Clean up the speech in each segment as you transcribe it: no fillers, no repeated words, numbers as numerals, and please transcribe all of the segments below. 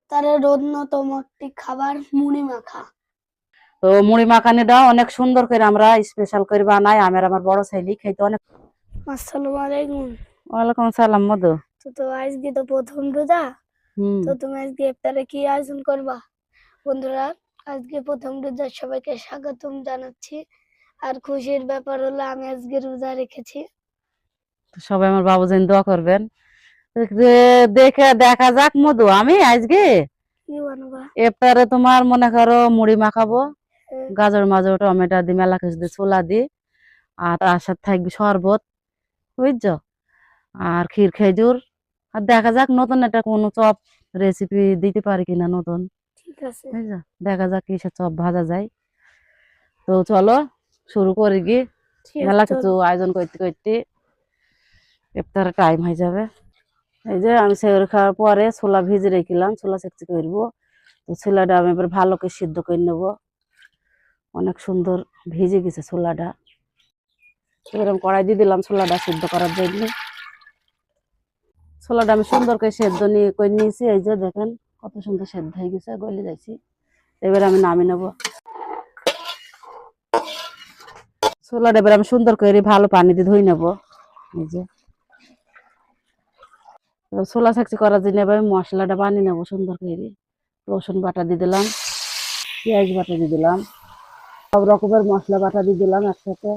ইফতারের অন্যতম একটি খাবার মুড়ি মাখা। তো মুড়ি মাখানিটা অনেক সুন্দর করে আমরা স্পেশাল করে বানাই। আমার বড় ছেলে খেতে অনেক। আসসালামু আলাইকুম। ওয়ালাইকুম আসসালাম মধু। তো আজকে তো প্রথম রোজা, হুম। তো তুমি আজকে ইফতারে কি আয়োজন করবা? বন্ধুরা, আজকে প্রথম রোজার সবাইকে স্বাগতম জানাচ্ছি। আর খুশির ব্যাপার হলো আমি আজকে রোজা রেখেছি। সবাই আমার বাবুজান দোয়া করবেন। দেখা যাক মধু, আমি আজকে কি বানাবা? ইফতারে তোমার মনে করো মুড়ি মাখাবো, হ্যাঁ, গাজর মাজর টমেটো দিয়ে মেলা কিছু দিয়ে ছোলা দি, আর তার সাথে থাকবে শরবত, বুঝছো, আর ক্ষীর খেজুর। আর দেখা যাক নতুন একটা কোনো চপ রেসিপি দিতে পারি কিনা নতুন, ঠিক আছে। বুঝছো। দেখা যাক কিসের চপ ভাজা যায়। তো চলো শুরু করি গি। ঠিক মেলা আছে, কিছু আয়োজন করতে করতে ইফতারের টাইম হয়ে যাবে। এই যে আমি সেগুলো খাওয়ার পরে ছোলা ভিজে রেখেছিলাম, ছোলা চেকচি করবো। তো ছোলাটা আমি এবার ভালো করে সিদ্ধ করে নেবো। অনেক সুন্দর ভিজে গেছে ছোলাটা। এবার আমি কড়াই দিয়ে দিলাম ছোলাটা সিদ্ধ করার জন্য। ছোলাটা আমি সুন্দর করে সেদ্ধ করে নিয়েছি। এই যে দেখেন কত সুন্দর সেদ্ধ হয়ে গেছে, গলে যাইছি। এবার আমি নামিয়ে নেবো ছোলাটা। এবার আমি সুন্দর করে ভালো পানি দিয়ে ধুয়ে নেবো। এই যে ছোলা চেকচি করার জন্য এবার আমি মশলাটা বানিয়ে নেবো সুন্দর করে। রসুন বাটা দিয়ে দিলাম, পেঁয়াজ বাটা দিয়ে দিলাম, সব রকমের মশলা বাটা দিয়ে দিলাম একসাথে।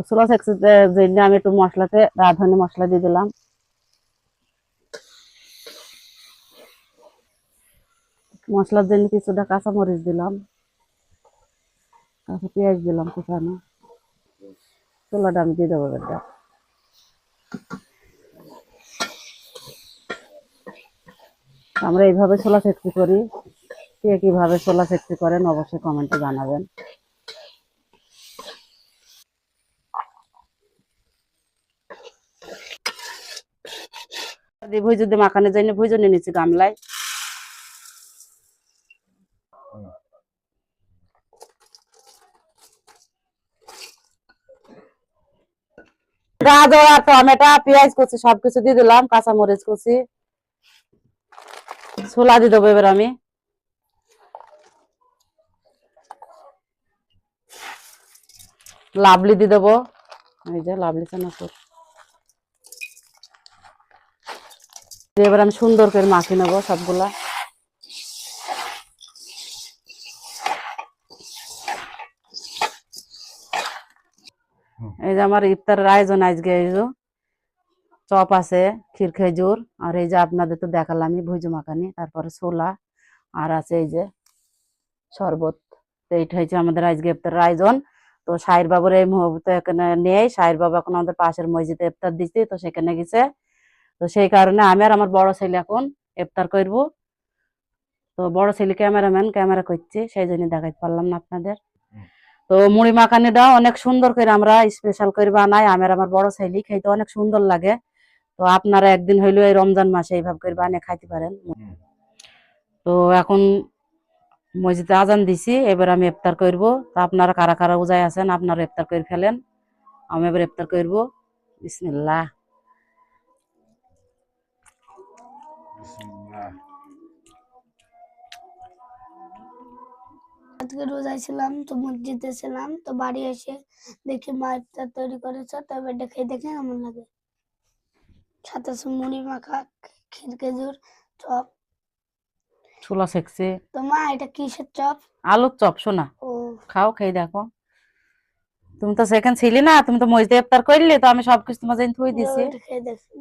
ছোলা চেকচিতে জন্য আমি একটু মশলাতে রাঁধুনি মশলা দিয়ে দিলাম। মশলার জন্য কিছুটা কাঁচামরিচ দিলাম, কাঁচা পেঁয়াজ দিলাম কুচানো। ছোলাটা আমি দিয়ে দেবো এটা। আমরা এইভাবে ছোলা চেকচি করি। কে কিভাবে ছোলা চেকচি করেন অবশ্যই কমেন্টে জানাবেন। ভুই যদি মাখানোর জন্য ভুজনে নিচ্ছি গামলায়। গাজর আর টমেটো পেঁয়াজ কুচি সবকিছু দিয়ে দিলাম, কাঁচামরিচ কুচি। ছোলা দিয়ে দেবো এবার আমি। লাবলি দিয়ে দেবো, এই যে লাবলি চানাচুর। এবার আমি সুন্দর করে মাখিয়ে নেবো সবগুলা। এই যে আমার ইফতারের আয়োজন আজকে, এই যে চপ আছে, ক্ষীর খেজুর, আর এই যে আপনাদের তো দেখালামই ভুজু মাখানি, তারপরে ছোলা, আর আছে এই যে শরবত। তো এইটা হচ্ছে আমাদের আজকে ইফতারের আয়োজন। তো সাহির বাবুর এই মুহূর্তে এখানে নেই, সাহির বাবু এখন আমাদের পাশের মসজিদে ইফতার দিচ্ছি, তো সেখানে গেছে। তো সেই কারণে আমি আর আমার বড় ছেলে এখন ইফতার করব। তো বড় ছেলে ক্যামেরাম্যান, ক্যামেরা করছে, সেই জন্য দেখাইতে পারলাম না আপনাদের। তো মুড়ি মাখানিটা অনেক সুন্দর করে আমরা স্পেশাল করে বানাই। আমার বড় ছেলে খেতে অনেক সুন্দর লাগে। তো আপনারা একদিন হইলেও এই রমজান মাসে এইভাবে করে বানিয়ে খাইতে পারেন। তো এখন মসজিদে আজান দিছি, এবার আমি ইফতার করব। তো আপনারা কারা কারা উজায় আছেন আপনারা ইফতার করে ফেলেন, আমি এবার ইফতার করব। বিসমিল্লাহ। আজকে রোজায় ছিলাম, তো মসজিদে ছিলাম, তো বাড়ি এসে দেখি মা ইফতার তৈরি করেছে, তো এবার দেখে দেখে কেমন লাগে। সাথে আছে মুড়ি মাখা, ক্ষীর খেজুর, চপ। ছোলা সেকছে। তো মা এটা কিসের চপ? আলুর চপ শোনা। ও, খাও, খেয়ে দেখো। তুমি তো সেখানে ছিলে না, তুমি তো মসজিদে ইফতার করলে, তো আমি সবকিছু তোমার জন্য থুই দিছি। এটা খেয়ে দেখি।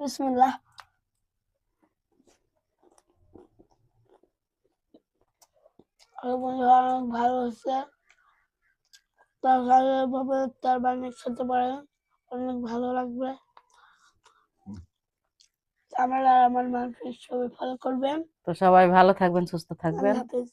বিসমিল্লাহ। বন্ধুরা অনেক ভালো হচ্ছে। তার ভাবে তার বানিয়ে খেতে পারে, অনেক ভালো লাগবে। আমার আর আমার মাকে সবাই ফলো করবেন। তো সবাই ভালো থাকবেন, সুস্থ আল্লাহ থাকবেন। হাফেজ।